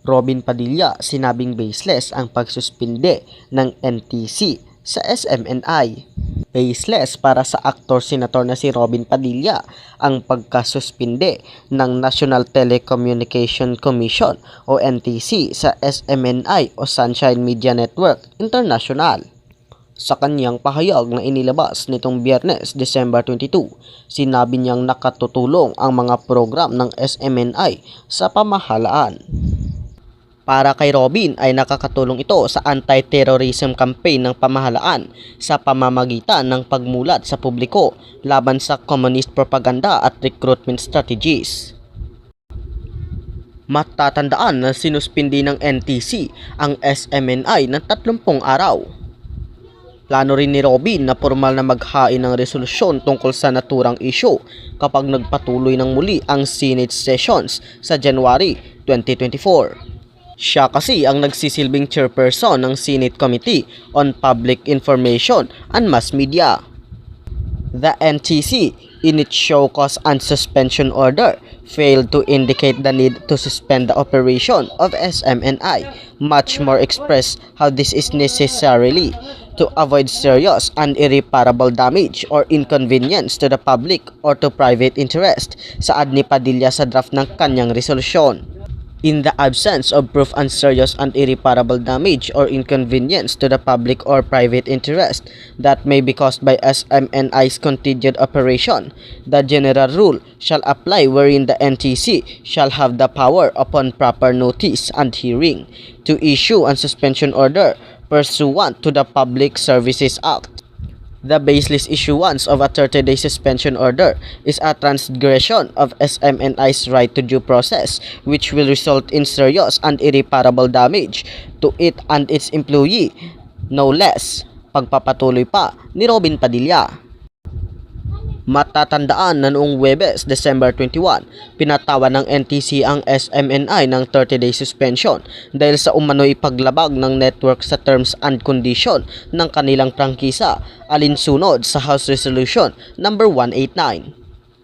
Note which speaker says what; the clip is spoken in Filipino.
Speaker 1: Robin Padilla sinabing baseless ang pagsuspinde ng NTC sa SMNI. Baseless para sa aktor-senator na si Robin Padilla ang pagkasuspinde ng National Telecommunication Commission o NTC sa SMNI o Sunshine Media Network International. Sa kanyang pahayag na inilabas nitong Biyernes, December 22, sinabi niyang nakatutulong ang mga program ng SMNI sa pamahalaan. Para kay Robin ay nakakatulong ito sa anti-terrorism campaign ng pamahalaan sa pamamagitan ng pagmulat sa publiko laban sa communist propaganda at recruitment strategies. Matatandaan na sinuspindi ng NTC ang SMNI ng 30 araw. Plano rin ni Robin na formal na maghain ng resolusyon tungkol sa naturang issue kapag nagpatuloy ng muli ang Senate sessions sa January 2024. Siya kasi ang nagsisilbing chairperson ng Senate Committee on Public Information and Mass Media. The NTC, in its show cause and suspension order, failed to indicate the need to suspend the operation of SMNI, much more express how this is necessarily to avoid serious and irreparable damage or inconvenience to the public or to private interest, saad ni Padilla sa draft ng kanyang resolusyon. In the absence of proof and serious and irreparable damage or inconvenience to the public or private interest that may be caused by SMNI's continued operation, the general rule shall apply wherein the NTC shall have the power upon proper notice and hearing to issue a suspension order pursuant to the Public Services Act. The baseless issuance of a 30-day suspension order is a transgression of SMNI's right to due process, which will result in serious and irreparable damage to it and its employee, no less. Pagpapatuloy pa ni Robin Padilla. Matatandaan na noong Huwebes, December 21, pinatawan ng NTC ang SMNI ng 30-day suspension dahil sa umano'y paglabag ng network sa terms and condition ng kanilang prangkisa alinsunod sa House Resolution No. 189.